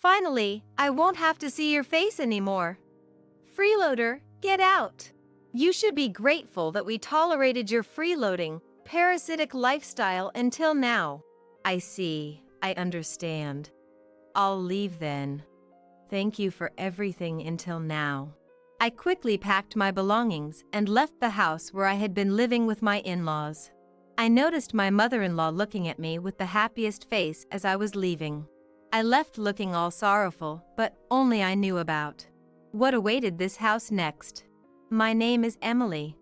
Finally, I won't have to see your face anymore. Freeloader, get out. You should be grateful that we tolerated your freeloading, parasitic lifestyle until now. I see. I understand. I'll leave then. Thank you for everything until now. I quickly packed my belongings and left the house where I had been living with my in-laws. I noticed my mother-in-law looking at me with the happiest face as I was leaving. I left looking all sorrowful, but only I knew about what awaited this house next. My name is Emily.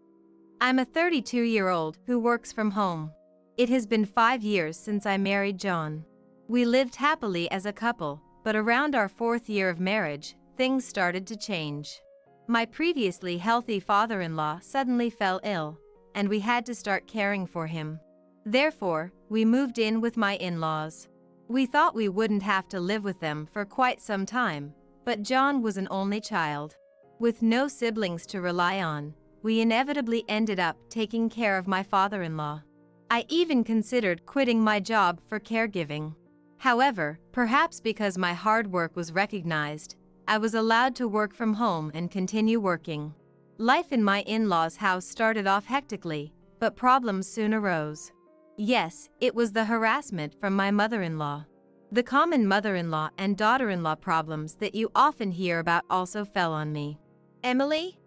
I'm a 32-year-old who works from home. It has been 5 years since I married John. We lived happily as a couple, but around our 4th year of marriage, things started to change. My previously healthy father-in-law suddenly fell ill, and we had to start caring for him. Therefore, we moved in with my in-laws. We thought we wouldn't have to live with them for quite some time, but John was an only child. With no siblings to rely on, we inevitably ended up taking care of my father-in-law. I even considered quitting my job for caregiving. However, perhaps because my hard work was recognized, I was allowed to work from home and continue working. Life in my in-laws' house started off hectically, but problems soon arose. Yes, it was the harassment from my mother-in-law. The common mother-in-law and daughter-in-law problems that you often hear about also fell on me. Emily?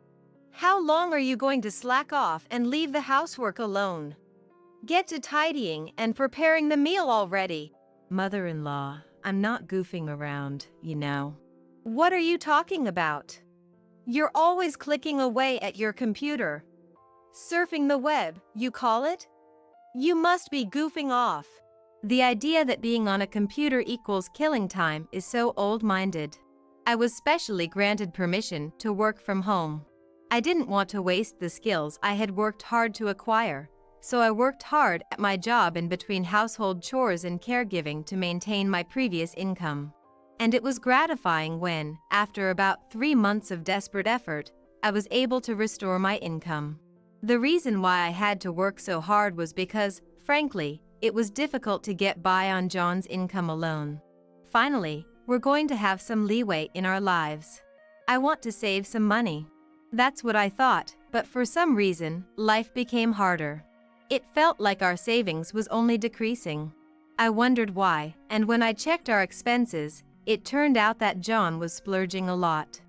How long are you going to slack off and leave the housework alone? Get to tidying and preparing the meal already. Mother-in-law, I'm not goofing around, you know. What are you talking about? You're always clicking away at your computer. Surfing the web, you call it? You must be goofing off. The idea that being on a computer equals killing time is so old-minded. I was specially granted permission to work from home. I didn't want to waste the skills I had worked hard to acquire, so I worked hard at my job in between household chores and caregiving to maintain my previous income. And it was gratifying when, after about 3 months of desperate effort, I was able to restore my income. The reason why I had to work so hard was because, frankly, it was difficult to get by on John's income alone. Finally, we're going to have some leeway in our lives. I want to save some money. That's what I thought, but for some reason, life became harder. It felt like our savings was only decreasing. I wondered why, and when I checked our expenses, it turned out that John was splurging a lot.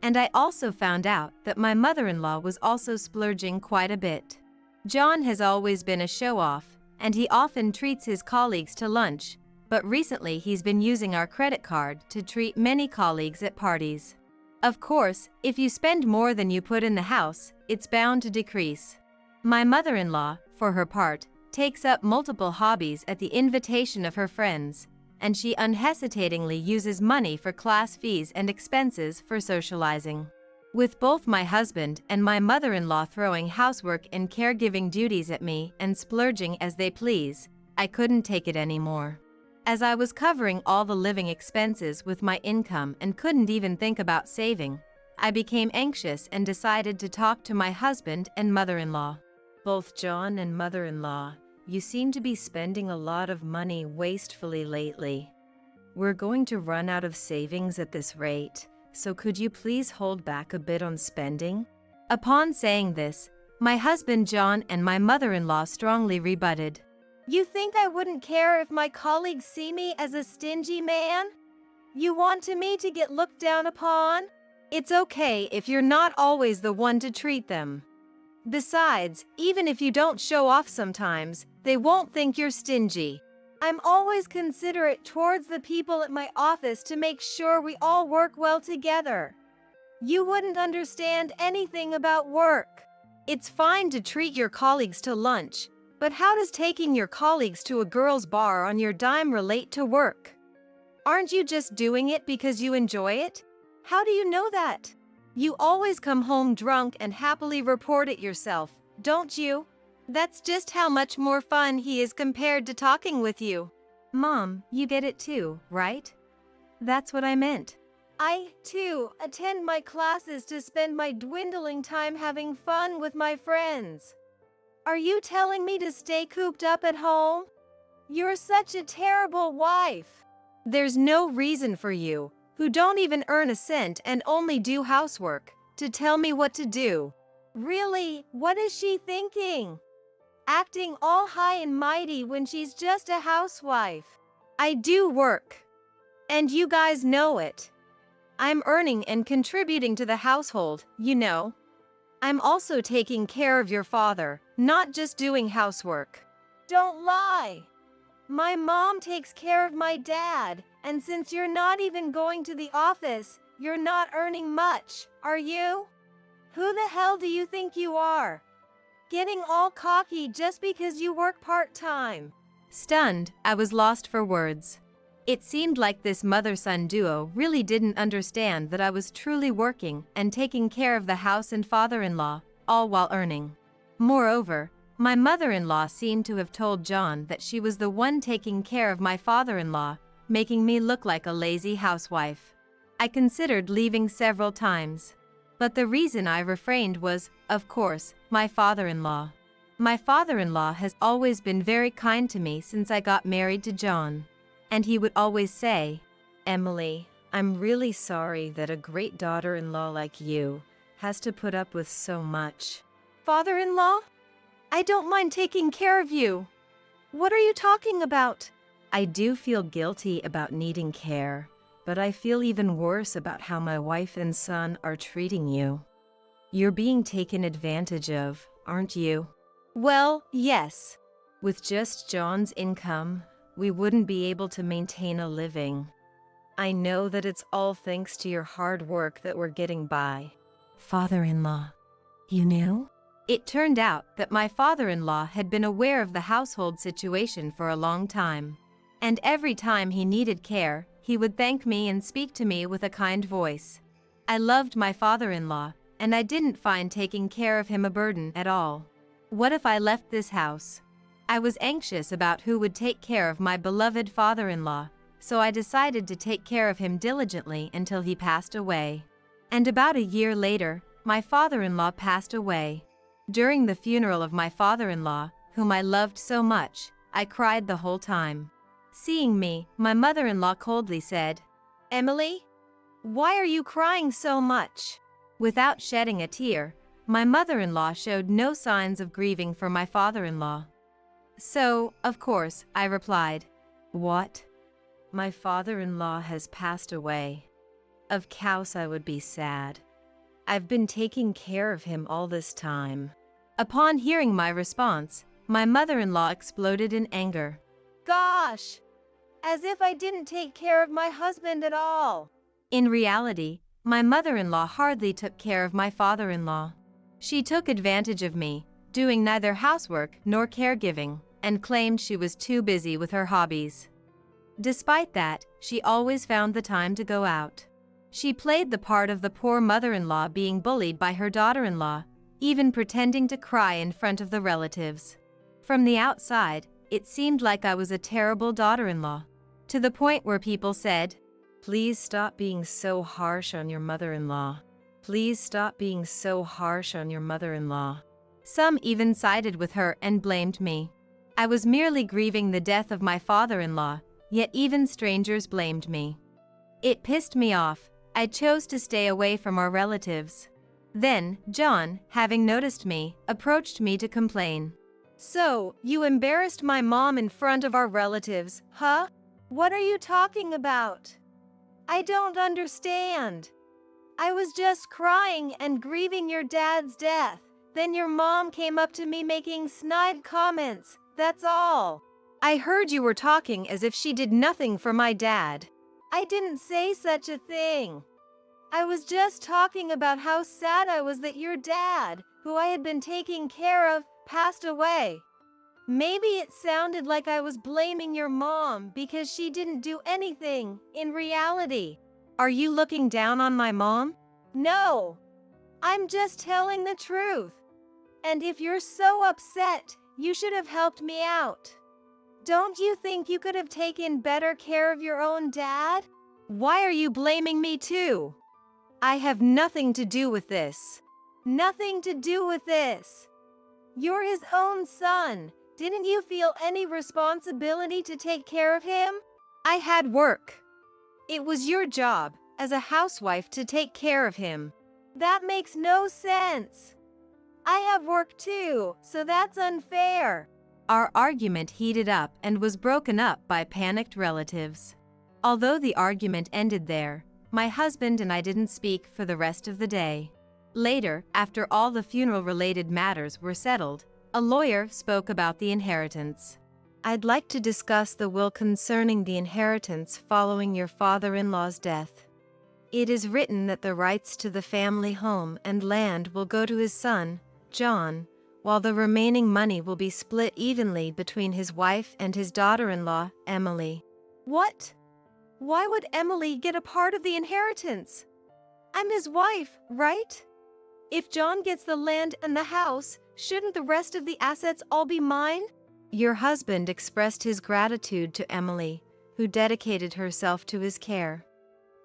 And I also found out that my mother-in-law was also splurging quite a bit. John has always been a show-off, and he often treats his colleagues to lunch, but recently he's been using our credit card to treat many colleagues at parties. Of course, if you spend more than you put in the house, it's bound to decrease. My mother-in-law, for her part, takes up multiple hobbies at the invitation of her friends, and she unhesitatingly uses money for class fees and expenses for socializing. With both my husband and my mother-in-law throwing housework and caregiving duties at me and splurging as they please, I couldn't take it anymore. As I was covering all the living expenses with my income and couldn't even think about saving, I became anxious and decided to talk to my husband and mother-in-law. Both John and mother-in-law, you seem to be spending a lot of money wastefully lately. We're going to run out of savings at this rate, so could you please hold back a bit on spending? Upon saying this, my husband John and my mother-in-law strongly rebutted. You think I wouldn't care if my colleagues see me as a stingy man? You want me to get looked down upon? It's okay if you're not always the one to treat them. Besides, even if you don't show off sometimes, they won't think you're stingy. I'm always considerate towards the people at my office to make sure we all work well together. You wouldn't understand anything about work. It's fine to treat your colleagues to lunch, but how does taking your colleagues to a girls' bar on your dime relate to work? Aren't you just doing it because you enjoy it? How do you know that? You always come home drunk and happily report it yourself, don't you? That's just how much more fun he is compared to talking with you. Mom, you get it too, right? That's what I meant. I, too, attend my classes to spend my dwindling time having fun with my friends. Are you telling me to stay cooped up at home? You're such a terrible wife. There's no reason for you, who don't even earn a cent and only do housework, to tell me what to do. Really, what is she thinking? Acting all high and mighty when she's just a housewife. I do work. And you guys know it. I'm earning and contributing to the household, you know. I'm also taking care of your father, not just doing housework. Don't lie. My mom takes care of my dad, and since you're not even going to the office, you're not earning much, are you? Who the hell do you think you are? Getting all cocky just because you work part-time. Stunned, I was lost for words. It seemed like this mother-son duo really didn't understand that I was truly working and taking care of the house and father-in-law, all while earning. Moreover, my mother-in-law seemed to have told John that she was the one taking care of my father-in-law, making me look like a lazy housewife. I considered leaving several times. But the reason I refrained was, of course, my father-in-law. My father-in-law has always been very kind to me since I got married to John. And he would always say, "Emily, I'm really sorry that a great daughter-in-law like you has to put up with so much." Father-in-law? I don't mind taking care of you. What are you talking about? I do feel guilty about needing care, but I feel even worse about how my wife and son are treating you. You're being taken advantage of, aren't you? Well, yes. With just John's income, we wouldn't be able to maintain a living. I know that it's all thanks to your hard work that we're getting by. Father-in-law, you knew? It turned out that my father-in-law had been aware of the household situation for a long time. And every time he needed care, he would thank me and speak to me with a kind voice. I loved my father-in-law, and I didn't find taking care of him a burden at all. What if I left this house? I was anxious about who would take care of my beloved father-in-law, so I decided to take care of him diligently until he passed away. And about a year later, my father-in-law passed away. During the funeral of my father-in-law, whom I loved so much, I cried the whole time. Seeing me, my mother-in-law coldly said, "Emily, why are you crying so much?" Without shedding a tear, my mother-in-law showed no signs of grieving for my father-in-law. So, of course, I replied, "What? My father-in-law has passed away. Of course I would be sad. I've been taking care of him all this time." Upon hearing my response, my mother-in-law exploded in anger. Gosh! As if I didn't take care of my husband at all. In reality, my mother-in-law hardly took care of my father-in-law. She took advantage of me, doing neither housework nor caregiving, and claimed she was too busy with her hobbies. Despite that, she always found the time to go out. She played the part of the poor mother-in-law being bullied by her daughter-in-law, even pretending to cry in front of the relatives. From the outside, it seemed like I was a terrible daughter-in-law, to the point where people said, "Please stop being so harsh on your mother-in-law. Please stop being so harsh on your mother-in-law." Some even sided with her and blamed me. I was merely grieving the death of my father-in-law, yet even strangers blamed me. It pissed me off. I chose to stay away from our relatives. Then, John, having noticed me, approached me to complain. "So, you embarrassed my mom in front of our relatives, huh? What are you talking about? I don't understand. I was just crying and grieving your dad's death. Then your mom came up to me making snide comments, that's all. I heard you were talking as if she did nothing for my dad. I didn't say such a thing. I was just talking about how sad I was that your dad, who I had been taking care of, passed away. Maybe it sounded like I was blaming your mom because she didn't do anything, in reality. Are you looking down on my mom? No. I'm just telling the truth. And if you're so upset, you should have helped me out. Don't you think you could have taken better care of your own dad? Why are you blaming me too? I have nothing to do with this. Nothing to do with this. You're his own son. Didn't you feel any responsibility to take care of him? I had work. It was your job, as a housewife to take care of him. That makes no sense. I have work too, so that's unfair. Our argument heated up and was broken up by panicked relatives. Although the argument ended there, my husband and I didn't speak for the rest of the day. Later, after all the funeral-related matters were settled, a lawyer spoke about the inheritance. I'd like to discuss the will concerning the inheritance following your father-in-law's death. It is written that the rights to the family home and land will go to his son, John, while the remaining money will be split evenly between his wife and his daughter-in-law, Emily. What? Why would Emily get a part of the inheritance? I'm his wife, right? If John gets the land and the house, shouldn't the rest of the assets all be mine? Your husband expressed his gratitude to Emily, who dedicated herself to his care.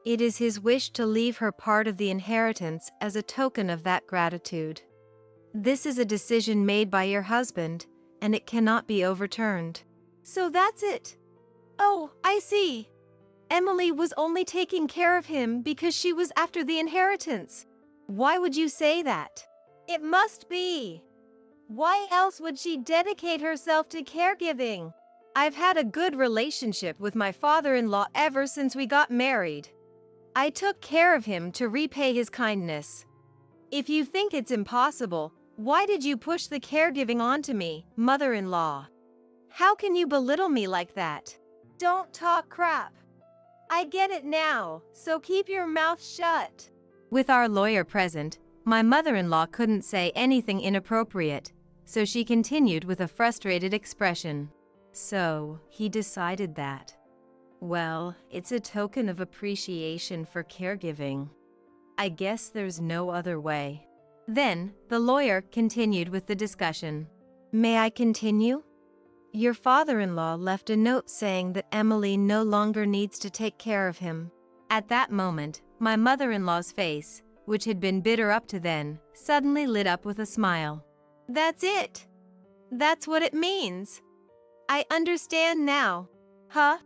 It is his wish to leave her part of the inheritance as a token of that gratitude. This is a decision made by your husband, and it cannot be overturned. So that's it. Oh, I see. Emily was only taking care of him because she was after the inheritance. Why would you say that? It must be. Why else would she dedicate herself to caregiving? I've had a good relationship with my father-in-law ever since we got married. I took care of him to repay his kindness. If you think it's impossible, why did you push the caregiving onto me, mother-in-law? How can you belittle me like that? Don't talk crap. I get it now, so keep your mouth shut. With our lawyer present, my mother-in-law couldn't say anything inappropriate, so she continued with a frustrated expression. So, he decided that. Well, it's a token of appreciation for caregiving. I guess there's no other way. Then, the lawyer continued with the discussion. May I continue? Your father-in-law left a note saying that Emily no longer needs to take care of him. At that moment, my mother-in-law's face, which had been bitter up to then, suddenly lit up with a smile. That's it. That's what it means. I understand now. Huh?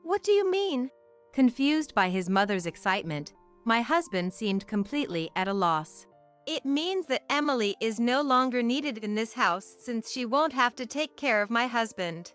What do you mean? Confused by his mother's excitement, my husband seemed completely at a loss. It means that Emily is no longer needed in this house since she won't have to take care of my husband.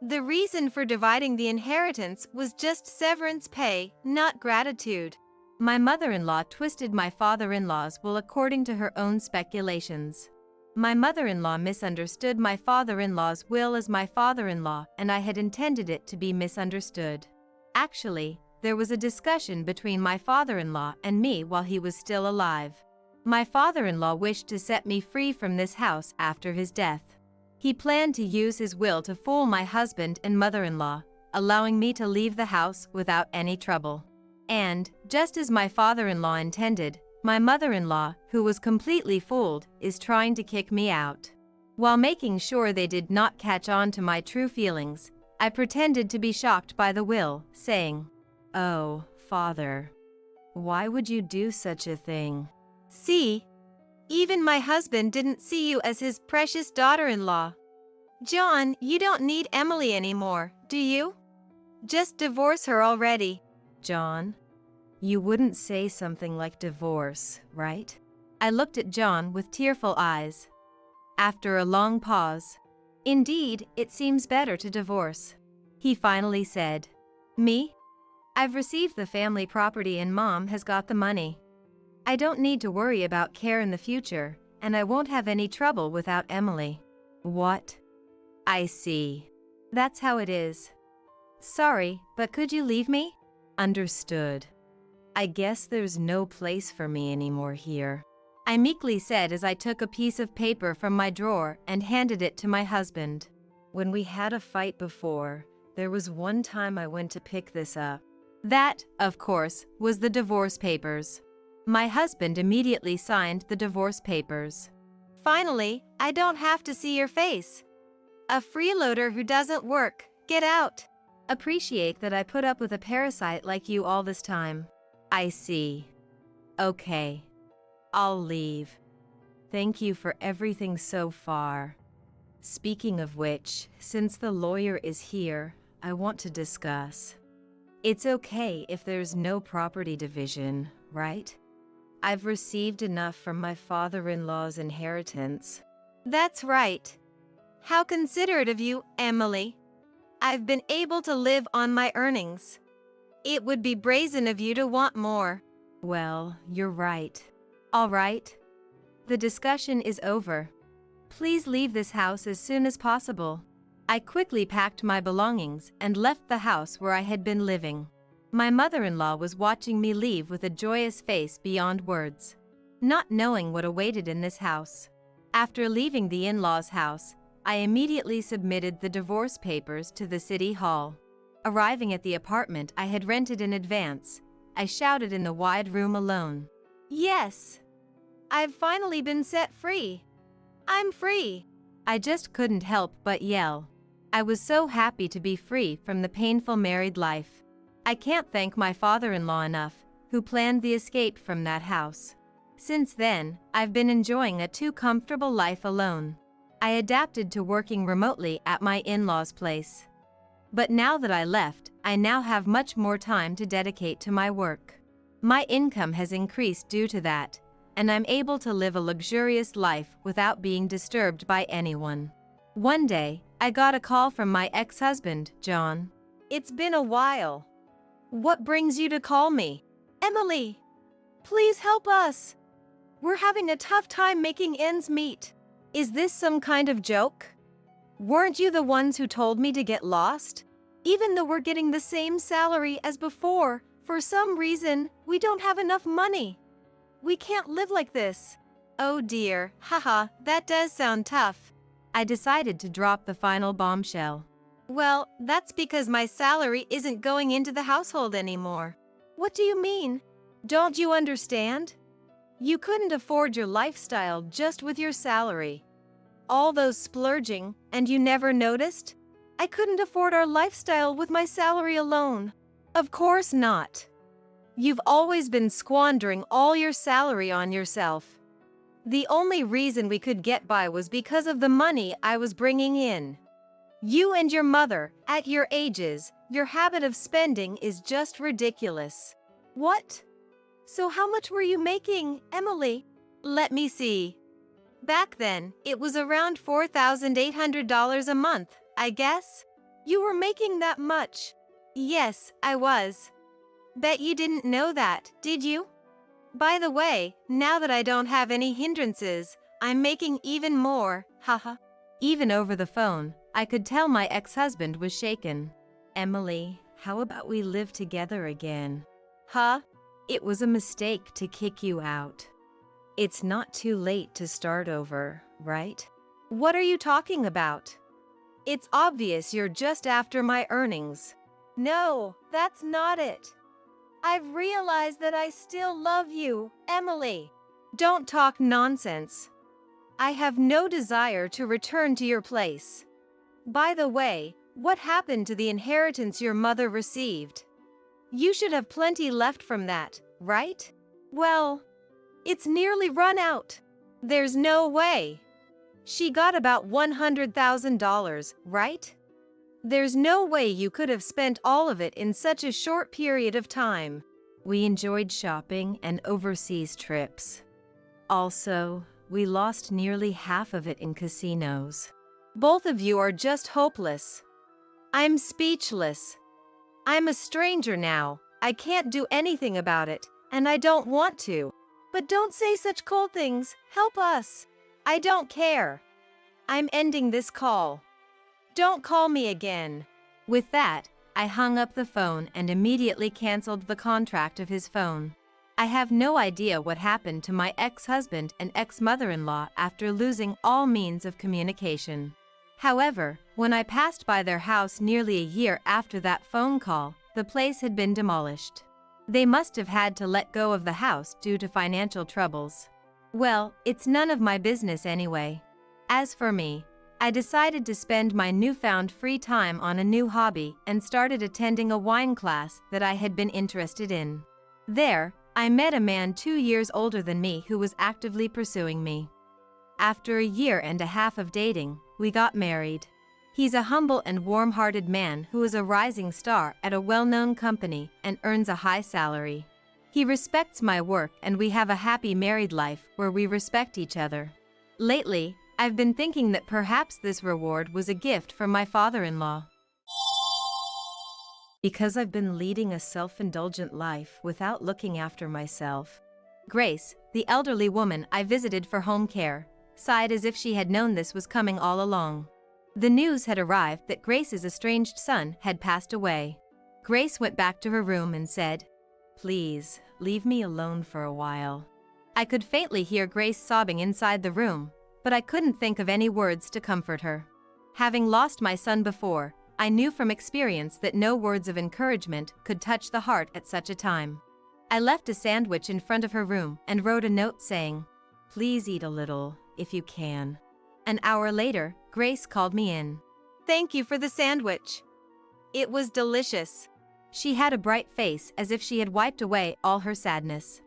The reason for dividing the inheritance was just severance pay, not gratitude. My mother-in-law twisted my father-in-law's will according to her own speculations. My mother-in-law misunderstood my father-in-law's will as my father-in-law, and I had intended it to be misunderstood. Actually, there was a discussion between my father-in-law and me while he was still alive. My father-in-law wished to set me free from this house after his death. He planned to use his will to fool my husband and mother-in-law, allowing me to leave the house without any trouble. And, just as my father-in-law intended, my mother-in-law, who was completely fooled, is trying to kick me out. While making sure they did not catch on to my true feelings, I pretended to be shocked by the will, saying, "Oh, Father, why would you do such a thing?" See? Even my husband didn't see you as his precious daughter-in-law. John, you don't need Emily anymore, do you? Just divorce her already. John? You wouldn't say something like divorce, right? I looked at John with tearful eyes. After a long pause, indeed, it seems better to divorce. He finally said, Me? I've received the family property and Mom has got the money. I don't need to worry about care in the future, and I won't have any trouble without Emily. What? I see. That's how it is. Sorry, but could you leave me? Understood. I guess there's no place for me anymore here, I meekly said as I took a piece of paper from my drawer and handed it to my husband. When we had a fight before, there was one time I went to pick this up. That, of course, was the divorce papers. My husband immediately signed the divorce papers. Finally, I don't have to see your face. A freeloader who doesn't work, get out. Appreciate that I put up with a parasite like you all this time. I see. Okay. I'll leave. Thank you for everything so far. Speaking of which, since the lawyer is here, I want to discuss. It's okay if there's no property division, right? I've received enough from my father-in-law's inheritance. That's right. How considerate of you, Emily. I've been able to live on my earnings. It would be brazen of you to want more. Well, you're right. All right. The discussion is over. Please leave this house as soon as possible. I quickly packed my belongings and left the house where I had been living. My mother-in-law was watching me leave with a joyous face beyond words, not knowing what awaited in this house. After leaving the in-laws' house, I immediately submitted the divorce papers to the city hall. Arriving at the apartment I had rented in advance, I shouted in the wide room alone. Yes! I've finally been set free. I'm free. I just couldn't help but yell. I was so happy to be free from the painful married life. I can't thank my father-in-law enough, who planned the escape from that house. Since then, I've been enjoying a too comfortable life alone. I adapted to working remotely at my in-laws' place. But now that I left, I now have much more time to dedicate to my work. My income has increased due to that, and I'm able to live a luxurious life without being disturbed by anyone. One day, I got a call from my ex-husband, John. It's been a while. What brings you to call me? Emily, please help us. We're having a tough time making ends meet. Is this some kind of joke? Weren't you the ones who told me to get lost? Even though we're getting the same salary as before, for some reason, we don't have enough money. We can't live like this. Oh dear, haha, that does sound tough. I decided to drop the final bombshell. Well, that's because my salary isn't going into the household anymore. What do you mean? Don't you understand? You couldn't afford your lifestyle just with your salary. All those splurging, and you never noticed? I couldn't afford our lifestyle with my salary alone. Of course not. You've always been squandering all your salary on yourself. The only reason we could get by was because of the money I was bringing in. You and your mother, at your ages, your habit of spending is just ridiculous. What? So how much were you making, Emily? Let me see. Back then, it was around $4,800 a month, I guess. You were making that much. Yes, I was. Bet you didn't know that, did you? By the way, now that I don't have any hindrances, I'm making even more, haha. Even over the phone, I could tell my ex-husband was shaken. Emily, how about we live together again? Huh? It was a mistake to kick you out. It's not too late to start over, right? What are you talking about? It's obvious you're just after my earnings. No, that's not it. I've realized that I still love you, Emily. Don't talk nonsense. I have no desire to return to your place. By the way, what happened to the inheritance your mother received? You should have plenty left from that, right? Well, it's nearly run out. There's no way. She got about $100,000, right? There's no way you could have spent all of it in such a short period of time. We enjoyed shopping and overseas trips. Also, we lost nearly half of it in casinos. Both of you are just hopeless. I'm speechless. I'm a stranger now. I can't do anything about it, and I don't want to. But don't say such cold things. Help us. I don't care. I'm ending this call. Don't call me again. With that, I hung up the phone and immediately canceled the contract of his phone. I have no idea what happened to my ex-husband and ex-mother-in-law after losing all means of communication. However, when I passed by their house nearly a year after that phone call, the place had been demolished. They must have had to let go of the house due to financial troubles. Well, it's none of my business anyway. As for me, I decided to spend my newfound free time on a new hobby and started attending a wine class that I had been interested in. There, I met a man 2 years older than me who was actively pursuing me. After a year and a half of dating, we got married. He's a humble and warm-hearted man who is a rising star at a well-known company and earns a high salary. He respects my work and we have a happy married life where we respect each other. Lately, I've been thinking that perhaps this reward was a gift from my father-in-law. Because I've been leading a self-indulgent life without looking after myself. Grace, the elderly woman I visited for home care, sighed as if she had known this was coming all along. The news had arrived that Grace's estranged son had passed away. Grace went back to her room and said, "Please, leave me alone for a while." I could faintly hear Grace sobbing inside the room, but I couldn't think of any words to comfort her. Having lost my son before, I knew from experience that no words of encouragement could touch the heart at such a time. I left a sandwich in front of her room and wrote a note saying, "Please eat a little, if you can." An hour later, Grace called me in. "Thank you for the sandwich. It was delicious." She had a bright face as if she had wiped away all her sadness.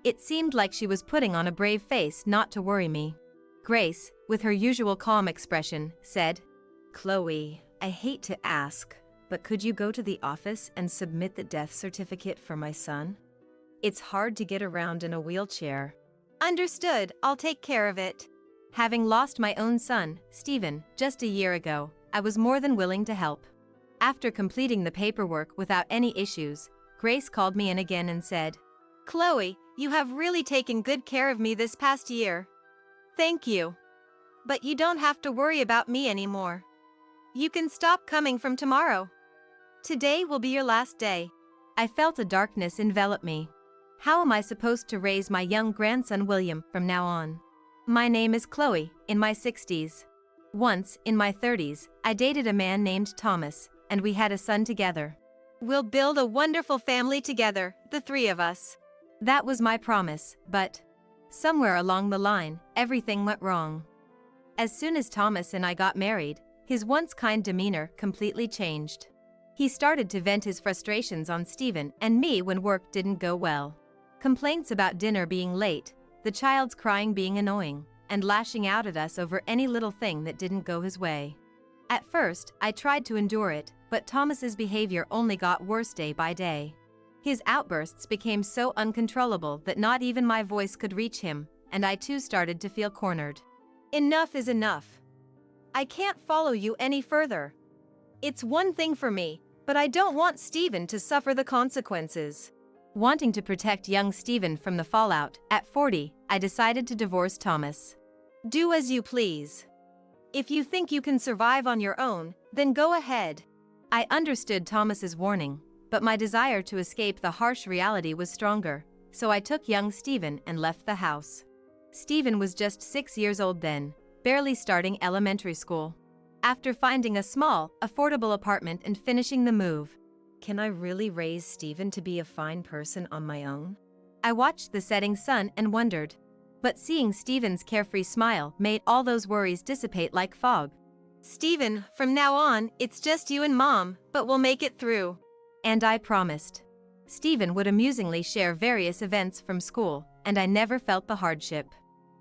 It seemed like she was putting on a brave face not to worry me. Grace, with her usual calm expression, said, "Chloe, I hate to ask, but could you go to the office and submit the death certificate for my son? It's hard to get around in a wheelchair." "Understood, I'll take care of it." Having lost my own son, Stephen, just a year ago, I was more than willing to help. After completing the paperwork without any issues, Grace called me in again and said, "Chloe, you have really taken good care of me this past year. Thank you. But you don't have to worry about me anymore. You can stop coming from tomorrow. Today will be your last day." I felt a darkness envelop me. How am I supposed to raise my young grandson William from now on? My name is Chloe, in my 60s. Once, in my 30s, I dated a man named Thomas, and we had a son together. "We'll build a wonderful family together, the three of us." That was my promise, but somewhere along the line, everything went wrong. As soon as Thomas and I got married, his once kind demeanor completely changed. He started to vent his frustrations on Stephen and me when work didn't go well. Complaints about dinner being late, the child's crying being annoying, and lashing out at us over any little thing that didn't go his way. At first, I tried to endure it, but Thomas's behavior only got worse day by day. His outbursts became so uncontrollable that not even my voice could reach him, and I too started to feel cornered. "Enough is enough. I can't follow you any further. It's one thing for me, but I don't want Stephen to suffer the consequences." Wanting to protect young Stephen from the fallout, at 40, I decided to divorce Thomas. "Do as you please. If you think you can survive on your own, then go ahead." I understood Thomas's warning, but my desire to escape the harsh reality was stronger, so I took young Stephen and left the house. Stephen was just 6 years old then, barely starting elementary school. After finding a small, affordable apartment and finishing the move, can I really raise Stephen to be a fine person on my own? I watched the setting sun and wondered. But seeing Stephen's carefree smile made all those worries dissipate like fog. "Stephen, from now on, it's just you and Mom, but we'll make it through." And I promised. Stephen would amusingly share various events from school, and I never felt the hardship.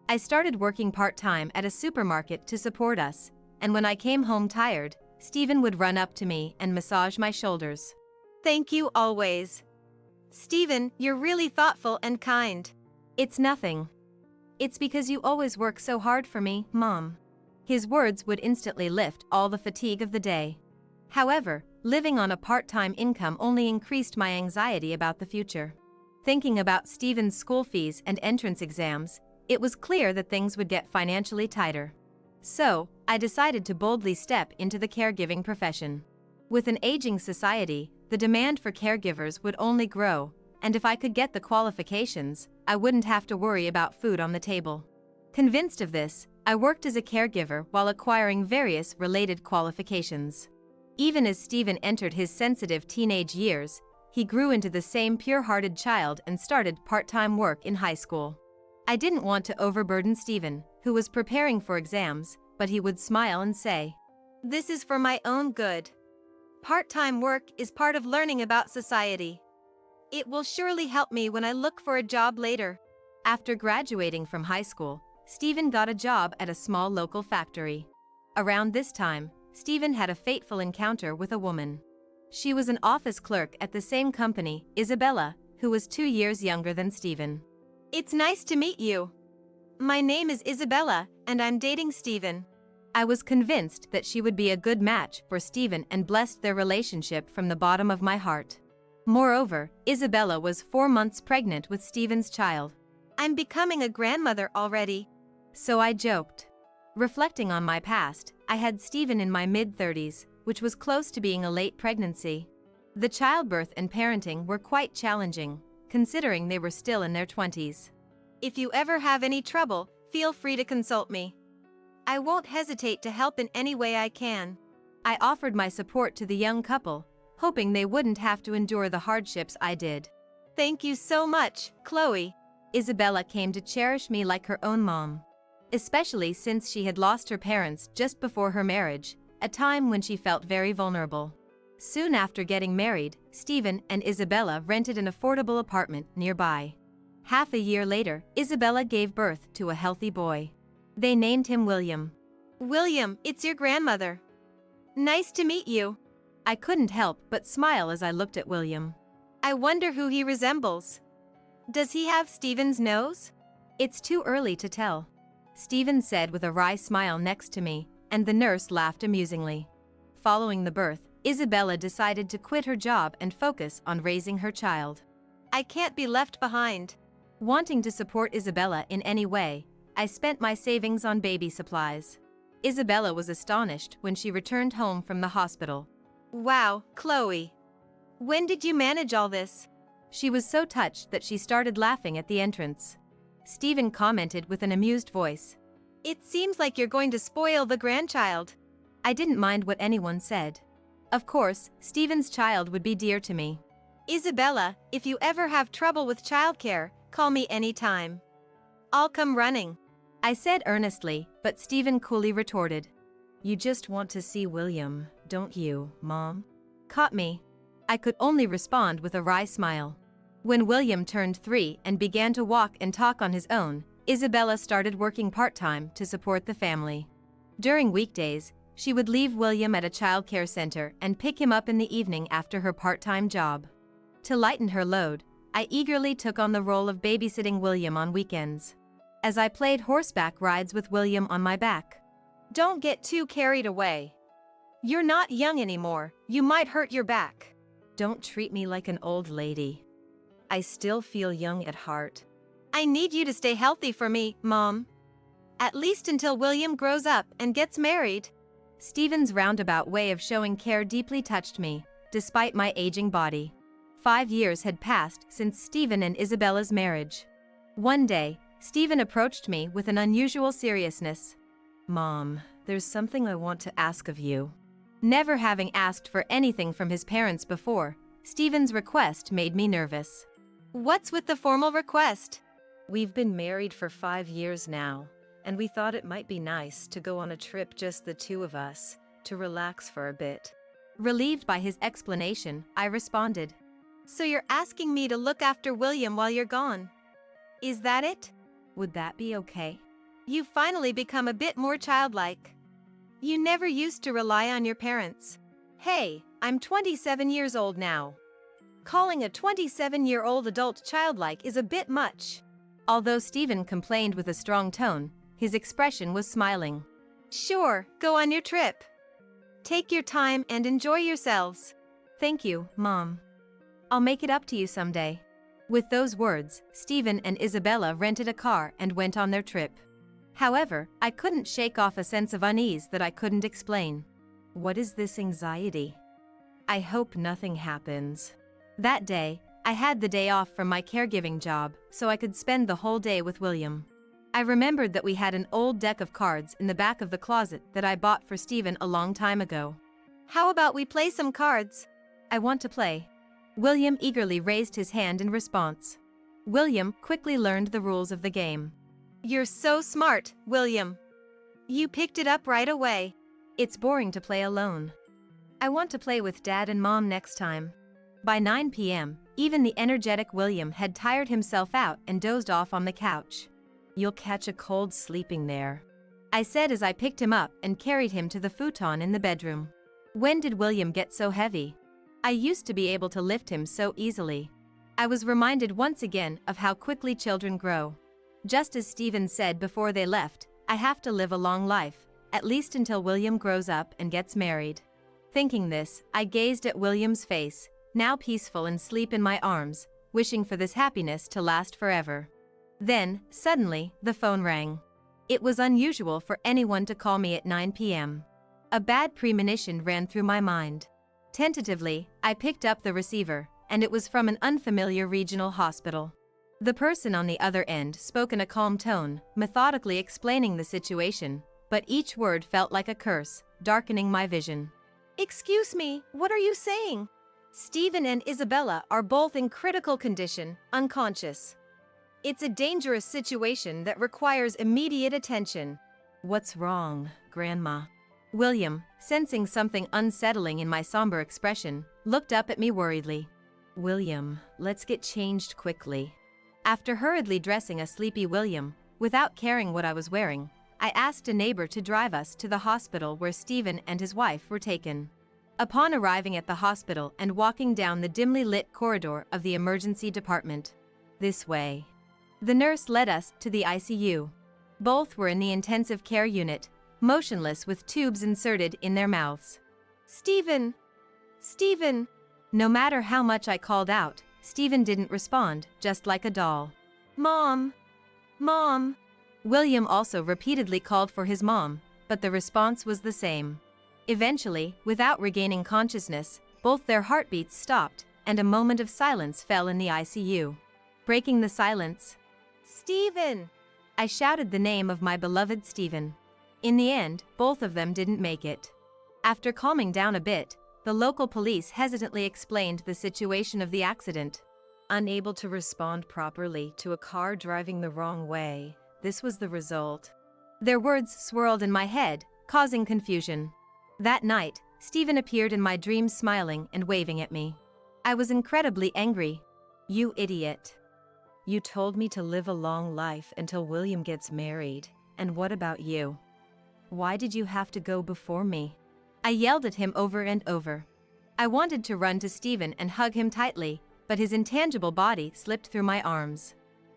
I started working part-time at a supermarket to support us, and when I came home tired, Stephen would run up to me and massage my shoulders. "Thank you always. Stephen, you're really thoughtful and kind." "It's nothing. It's because you always work so hard for me, Mom." His words would instantly lift all the fatigue of the day. However, living on a part-time income only increased my anxiety about the future. Thinking about Stephen's school fees and entrance exams, it was clear that things would get financially tighter. So, I decided to boldly step into the caregiving profession. With an aging society, the demand for caregivers would only grow, and if I could get the qualifications, I wouldn't have to worry about food on the table. Convinced of this, I worked as a caregiver while acquiring various related qualifications. Even as Stephen entered his sensitive teenage years, he grew into the same pure-hearted child and started part-time work in high school. I didn't want to overburden Stephen, who was preparing for exams, but he would smile and say, "This is for my own good. Part-time work is part of learning about society. It will surely help me when I look for a job later." After graduating from high school, Stephen got a job at a small local factory. Around this time, Stephen had a fateful encounter with a woman. She was an office clerk at the same company, Isabella, who was 2 years younger than Stephen. "It's nice to meet you. My name is Isabella, and I'm dating Stephen." I was convinced that she would be a good match for Stephen and blessed their relationship from the bottom of my heart. Moreover, Isabella was 4 months pregnant with Stephen's child. "I'm becoming a grandmother already." So I joked. Reflecting on my past, I had Stephen in my mid-30s, which was close to being a late pregnancy. The childbirth and parenting were quite challenging, considering they were still in their 20s. "If you ever have any trouble, feel free to consult me. I won't hesitate to help in any way I can." I offered my support to the young couple, hoping they wouldn't have to endure the hardships I did. "Thank you so much, Chloe." Isabella came to cherish me like her own mom. Especially since she had lost her parents just before her marriage, a time when she felt very vulnerable. Soon after getting married, Stephen and Isabella rented an affordable apartment nearby. Half a year later, Isabella gave birth to a healthy boy. They named him William. "William, it's your grandmother. Nice to meet you." I couldn't help but smile as I looked at William. "I wonder who he resembles. Does he have Stephen's nose?" "It's too early to tell," Stephen said with a wry smile next to me, and the nurse laughed amusingly. Following the birth, Isabella decided to quit her job and focus on raising her child. "I can't be left behind." Wanting to support Isabella in any way, I spent my savings on baby supplies. Isabella was astonished when she returned home from the hospital. "Wow, Chloe. When did you manage all this?" She was so touched that she started laughing at the entrance. Stephen commented with an amused voice. "It seems like you're going to spoil the grandchild." I didn't mind what anyone said. Of course, Stephen's child would be dear to me. "Isabella, if you ever have trouble with childcare, call me anytime. I'll come running," I said earnestly, but Stephen coolly retorted. "You just want to see William, don't you, Mom?" Caught me. I could only respond with a wry smile. When William turned 3 and began to walk and talk on his own, Isabella started working part-time to support the family. During weekdays, she would leave William at a childcare center and pick him up in the evening after her part-time job. To lighten her load, I eagerly took on the role of babysitting William on weekends. As I played horseback rides with William on my back. "Don't get too carried away. You're not young anymore, you might hurt your back." "Don't treat me like an old lady. I still feel young at heart." "I need you to stay healthy for me, Mom. At least until William grows up and gets married." Stephen's roundabout way of showing care deeply touched me, despite my aging body. 5 years had passed since Stephen and Isabella's marriage. One day, Stephen approached me with an unusual seriousness. "Mom, there's something I want to ask of you." Never having asked for anything from his parents before, Stephen's request made me nervous. "What's with the formal request?" "We've been married for 5 years now, and we thought it might be nice to go on a trip, just the two of us, to relax for a bit." Relieved by his explanation, I responded. "So you're asking me to look after William while you're gone? Is that it?" "Would that be okay?" "You've finally become a bit more childlike. You never used to rely on your parents." "Hey, I'm 27 years old now. Calling a 27-year-old adult childlike is a bit much." Although Stephen complained with a strong tone, his expression was smiling. "Sure, go on your trip. Take your time and enjoy yourselves." "Thank you, Mom. I'll make it up to you someday." With those words, Stephen and Isabella rented a car and went on their trip. However, I couldn't shake off a sense of unease that I couldn't explain. What is this anxiety? I hope nothing happens. That day, I had the day off from my caregiving job, so I could spend the whole day with William. I remembered that we had an old deck of cards in the back of the closet that I bought for Stephen a long time ago. "How about we play some cards?" "I want to play." William eagerly raised his hand in response. William quickly learned the rules of the game. "You're so smart, William. You picked it up right away." "It's boring to play alone. I want to play with Dad and Mom next time." By 9 p.m., even the energetic William had tired himself out and dozed off on the couch. "You'll catch a cold sleeping there." I said as I picked him up and carried him to the futon in the bedroom. When did William get so heavy? I used to be able to lift him so easily. I was reminded once again of how quickly children grow. Just as Stephen said before they left, I have to live a long life, at least until William grows up and gets married. Thinking this, I gazed at William's face, now peaceful and asleep in my arms, wishing for this happiness to last forever. Then, suddenly, the phone rang. It was unusual for anyone to call me at 9 p.m. A bad premonition ran through my mind. Tentatively, I picked up the receiver, and it was from an unfamiliar regional hospital. The person on the other end spoke in a calm tone, methodically explaining the situation, but each word felt like a curse, darkening my vision. "Excuse me, what are you saying?" "Stephen and Isabella are both in critical condition, unconscious. It's a dangerous situation that requires immediate attention." "What's wrong, Grandma?" William, sensing something unsettling in my somber expression, looked up at me worriedly. "William, let's get changed quickly." After hurriedly dressing a sleepy William, without caring what I was wearing, I asked a neighbor to drive us to the hospital where Stephen and his wife were taken. Upon arriving at the hospital and walking down the dimly lit corridor of the emergency department, "This way." The nurse led us to the ICU. Both were in the intensive care unit, motionless with tubes inserted in their mouths. "Stephen! Stephen!" No matter how much I called out, Stephen didn't respond, just like a doll. "Mom! Mom!" William also repeatedly called for his mom, but the response was the same. Eventually, without regaining consciousness, both their heartbeats stopped, and a moment of silence fell in the ICU. Breaking the silence, "Stephen!" I shouted the name of my beloved Stephen. In the end, both of them didn't make it. After calming down a bit, the local police hesitantly explained the situation of the accident. Unable to respond properly to a car driving the wrong way, this was the result. Their words swirled in my head, causing confusion. That night, Stephen appeared in my dreams smiling and waving at me. I was incredibly angry. "You idiot. You told me to live a long life until William gets married, and what about you? Why did you have to go before me?" I yelled at him over and over. I wanted to run to Stephen and hug him tightly, but his intangible body slipped through my arms.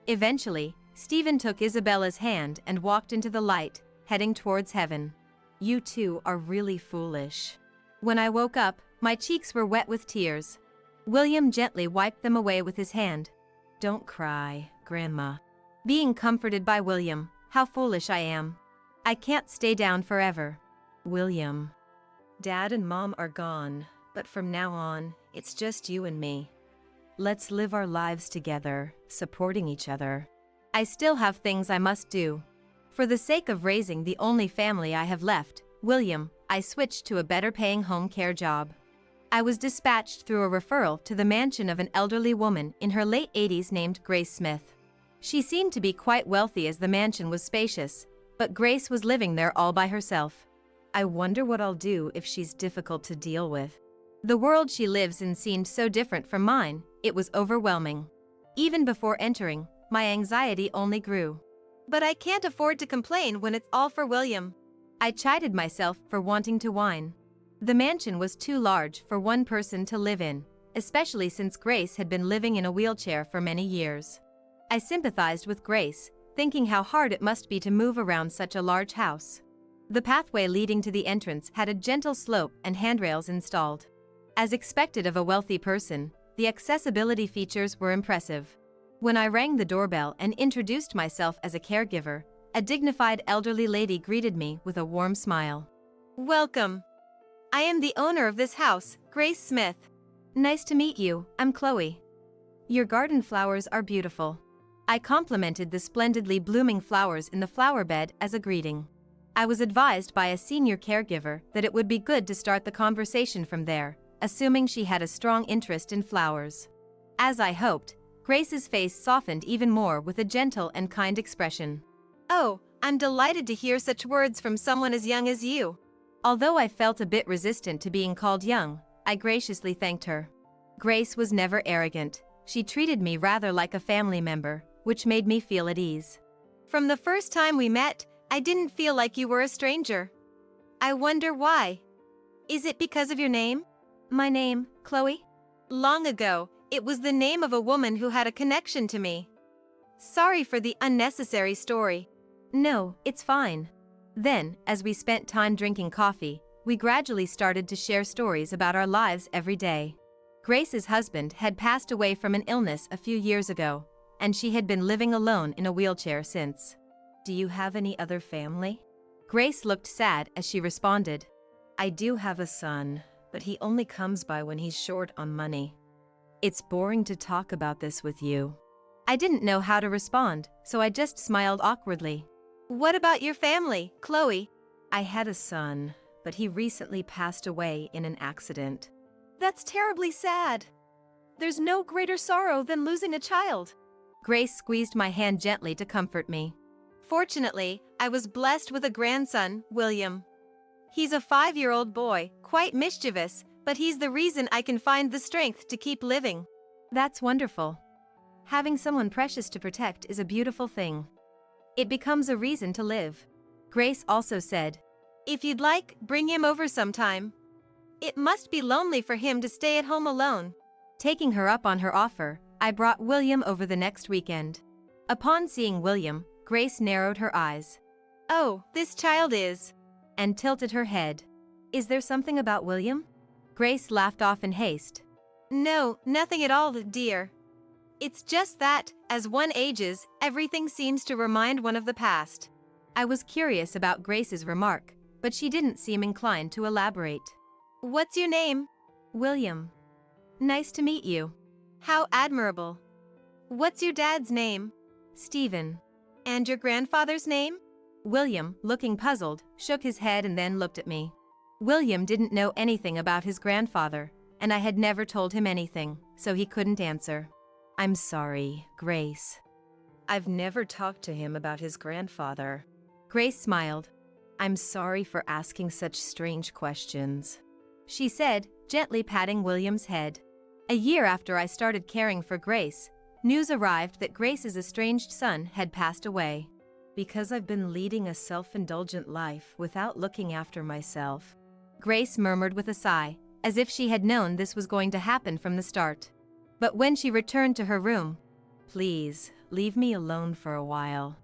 Eventually, Stephen took Isabella's hand and walked into the light, heading towards heaven. "You two are really foolish." When I woke up, my cheeks were wet with tears. William gently wiped them away with his hand. "Don't cry, Grandma." Being comforted by William, how foolish I am. I can't stay down forever. "William, Dad and Mom are gone, but from now on, it's just you and me. Let's live our lives together, supporting each other. I still have things I must do. For the sake of raising the only family I have left, William, I switched to a better-paying home care job. I was dispatched through a referral to the mansion of an elderly woman in her late 80s named Grace Smith. She seemed to be quite wealthy as the mansion was spacious, but Grace was living there all by herself. I wonder what I'll do if she's difficult to deal with. The world she lives in seemed so different from mine, it was overwhelming. Even before entering, my anxiety only grew. But I can't afford to complain when it's all for William. I chided myself for wanting to whine. The mansion was too large for one person to live in, especially since Grace had been living in a wheelchair for many years. I sympathized with Grace, thinking how hard it must be to move around such a large house. The pathway leading to the entrance had a gentle slope and handrails installed. As expected of a wealthy person, the accessibility features were impressive. When I rang the doorbell and introduced myself as a caregiver, a dignified elderly lady greeted me with a warm smile. "Welcome. I am the owner of this house, Grace Smith." "Nice to meet you, I'm Chloe. Your garden flowers are beautiful." I complimented the splendidly blooming flowers in the flower bed as a greeting. I was advised by a senior caregiver that it would be good to start the conversation from there, assuming she had a strong interest in flowers. As I hoped, Grace's face softened even more with a gentle and kind expression. "Oh, I'm delighted to hear such words from someone as young as you." Although I felt a bit resistant to being called young, I graciously thanked her. Grace was never arrogant. She treated me rather like a family member, which made me feel at ease. "From the first time we met, I didn't feel like you were a stranger. I wonder why. Is it because of your name? My name, Chloe? Long ago, it was the name of a woman who had a connection to me. Sorry for the unnecessary story. No, it's fine. Then, as we spent time drinking coffee, we gradually started to share stories about our lives every day. Grace's husband had passed away from an illness a few years ago, and she had been living alone in a wheelchair since. Do you have any other family? Grace looked sad as she responded. I do have a son, but he only comes by when he's short on money. It's boring to talk about this with you. I didn't know how to respond, so I just smiled awkwardly. What about your family, Chloe? I had a son, but he recently passed away in an accident. That's terribly sad. There's no greater sorrow than losing a child. Grace squeezed my hand gently to comfort me. Fortunately, I was blessed with a grandson, William. He's a 5-year-old boy, quite mischievous, but he's the reason I can find the strength to keep living. That's wonderful. Having someone precious to protect is a beautiful thing. It becomes a reason to live. Grace also said, if you'd like, bring him over sometime. It must be lonely for him to stay at home alone. Taking her up on her offer, I brought William over the next weekend. Upon seeing William, Grace narrowed her eyes. Oh, this child is... and tilted her head. Is there something about William? Grace laughed off in haste. No, nothing at all, dear. It's just that, as one ages, everything seems to remind one of the past. I was curious about Grace's remark, but she didn't seem inclined to elaborate. What's your name? William. Nice to meet you. How admirable. What's your dad's name? Stephen. And your grandfather's name? William, looking puzzled, shook his head and then looked at me. William didn't know anything about his grandfather, and I had never told him anything, so he couldn't answer. I'm sorry, Grace. I've never talked to him about his grandfather. Grace smiled. I'm sorry for asking such strange questions, she said, gently patting William's head. A year after I started caring for Grace, news arrived that Grace's estranged son had passed away. Because I've been leading a self-indulgent life without looking after myself, Grace murmured with a sigh, as if she had known this was going to happen from the start. But when she returned to her room, please, leave me alone for a while.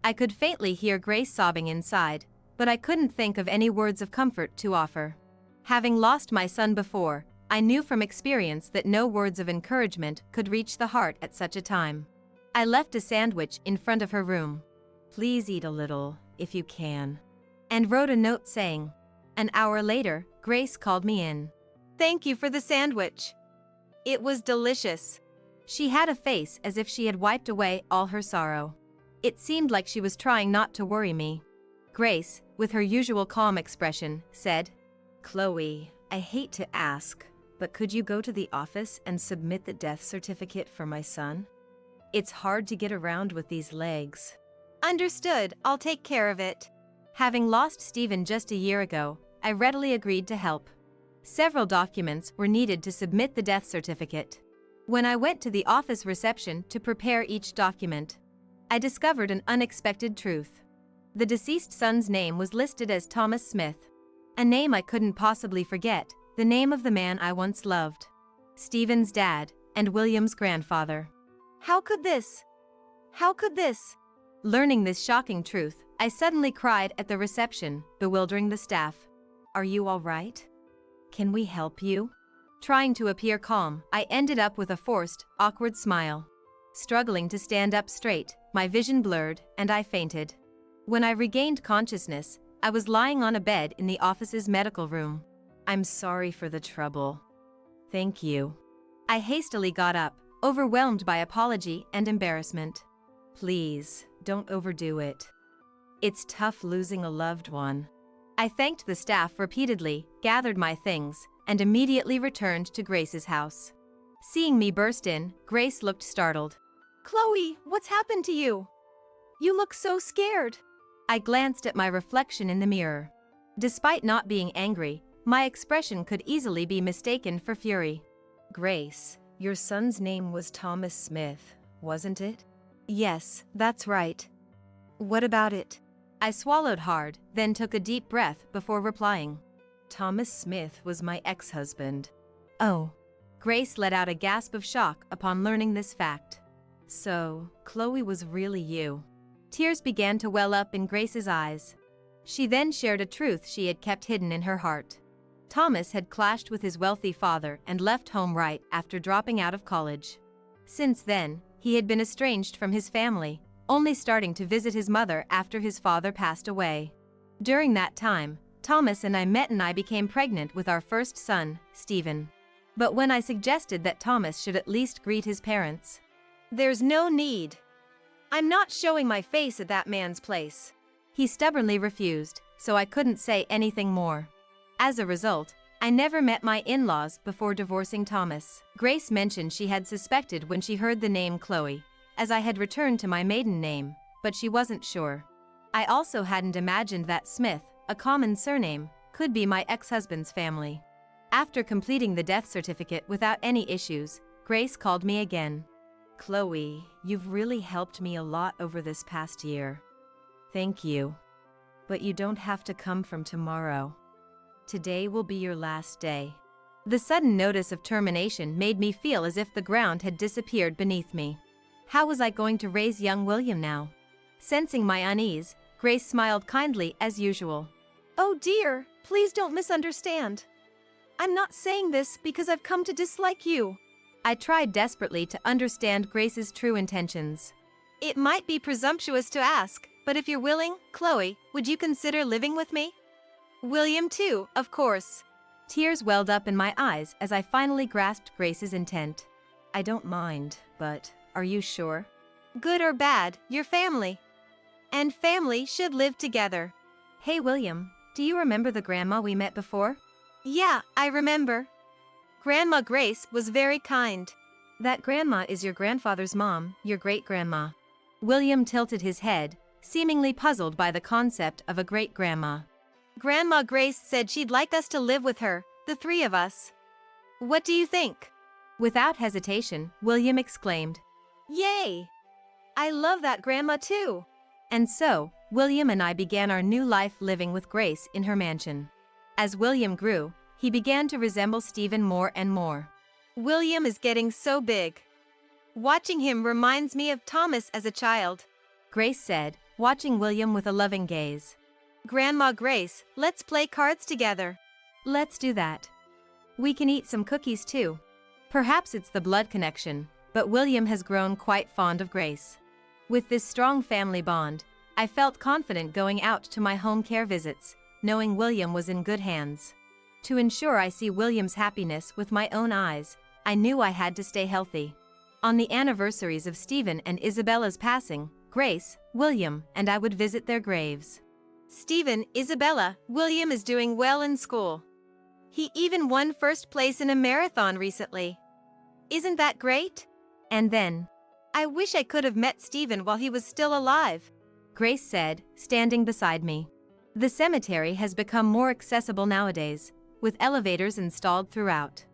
I could faintly hear Grace sobbing inside, but I couldn't think of any words of comfort to offer. Having lost my son before, I knew from experience that no words of encouragement could reach the heart at such a time. I left a sandwich in front of her room. Please eat a little, if you can. And wrote a note saying, an hour later, Grace called me in. Thank you for the sandwich. It was delicious. She had a face as if she had wiped away all her sorrow. It seemed like she was trying not to worry me. Grace, with her usual calm expression, said, Chloe, I hate to ask, but could you go to the office and submit the death certificate for my son? It's hard to get around with these legs. Understood, I'll take care of it. Having lost Stephen just a year ago, I readily agreed to help. Several documents were needed to submit the death certificate. When I went to the office reception to prepare each document, I discovered an unexpected truth. The deceased son's name was listed as Thomas Smith, a name I couldn't possibly forget, the name of the man I once loved. Stephen's dad, and William's grandfather. How could this? How could this? Learning this shocking truth, I suddenly cried at the reception, bewildering the staff. Are you all right? Can we help you? Trying to appear calm, I ended up with a forced, awkward smile. Struggling to stand up straight, my vision blurred, and I fainted. When I regained consciousness, I was lying on a bed in the office's medical room. I'm sorry for the trouble. Thank you. I hastily got up, overwhelmed by apology and embarrassment. Please, don't overdo it. It's tough losing a loved one. I thanked the staff repeatedly, gathered my things, and immediately returned to Grace's house. Seeing me burst in, Grace looked startled. Chloe, what's happened to you? You look so scared. I glanced at my reflection in the mirror. Despite not being angry, my expression could easily be mistaken for fury. Grace, your son's name was Thomas Smith, wasn't it? Yes, that's right. What about it? I swallowed hard, then took a deep breath before replying. Thomas Smith was my ex-husband. Oh. Grace let out a gasp of shock upon learning this fact. So, Chloe was really you. Tears began to well up in Grace's eyes. She then shared a truth she had kept hidden in her heart. Thomas had clashed with his wealthy father and left home right after dropping out of college. Since then, he had been estranged from his family, only starting to visit his mother after his father passed away. During that time, Thomas and I met and I became pregnant with our first son, Stephen. But when I suggested that Thomas should at least greet his parents, "There's no need. I'm not showing my face at that man's place," he stubbornly refused, so I couldn't say anything more. As a result, I never met my in-laws before divorcing Thomas. Grace mentioned she had suspected when she heard the name Chloe, as I had returned to my maiden name, but she wasn't sure. I also hadn't imagined that Smith, a common surname, could be my ex-husband's family. After completing the death certificate without any issues, Grace called me again. "Chloe, you've really helped me a lot over this past year. Thank you. But you don't have to come from tomorrow. Today will be your last day." The sudden notice of termination made me feel as if the ground had disappeared beneath me. How was I going to raise young William now? Sensing my unease, Grace smiled kindly as usual. "Oh dear, please don't misunderstand. I'm not saying this because I've come to dislike you." I tried desperately to understand Grace's true intentions. "It might be presumptuous to ask, but if you're willing, Chloe, would you consider living with me? William too, of course." Tears welled up in my eyes as I finally grasped Grace's intent. "I don't mind, but are you sure?" "Good or bad, you're family. And family should live together." "Hey William, do you remember the grandma we met before?" "Yeah, I remember. Grandma Grace was very kind." "That grandma is your grandfather's mom, your great-grandma." William tilted his head, seemingly puzzled by the concept of a great-grandma. "Grandma Grace said she'd like us to live with her, the three of us. What do you think?" Without hesitation, William exclaimed, "Yay! I love that grandma too." And so, William and I began our new life living with Grace in her mansion. As William grew, he began to resemble Stephen more and more. "William is getting so big. Watching him reminds me of Thomas as a child," Grace said, watching William with a loving gaze. "Grandma Grace, let's play cards together." "Let's do that. We can eat some cookies too." Perhaps it's the blood connection, but William has grown quite fond of Grace. With this strong family bond, I felt confident going out to my home care visits, knowing William was in good hands. To ensure I see William's happiness with my own eyes, I knew I had to stay healthy. On the anniversaries of Stephen and Isabella's passing, Grace, William, and I would visit their graves. "Stephen, Isabella, William is doing well in school. He even won first place in a marathon recently. Isn't that great?" And then, "I wish I could have met Stephen while he was still alive," Grace said, standing beside me. The cemetery has become more accessible nowadays, with elevators installed throughout.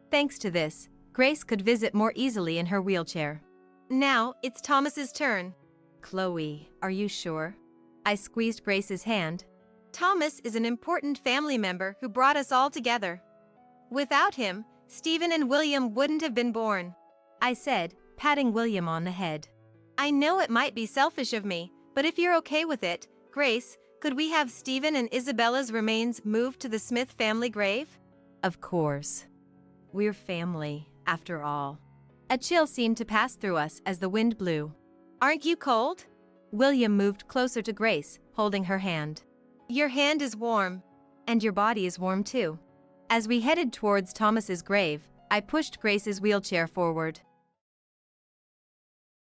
Thanks to this, Grace could visit more easily in her wheelchair. "Now, it's Thomas's turn." "Chloe, are you sure?" I squeezed Grace's hand. "Thomas is an important family member who brought us all together. Without him, Stephen and William wouldn't have been born," I said, patting William on the head. "I know it might be selfish of me, but if you're okay with it, Grace, could we have Stephen and Isabella's remains moved to the Smith family grave?" "Of course. We're family, after all." A chill seemed to pass through us as the wind blew. "Aren't you cold?" William moved closer to Grace, holding her hand. "Your hand is warm." "And your body is warm too." As we headed towards Thomas's grave, I pushed Grace's wheelchair forward.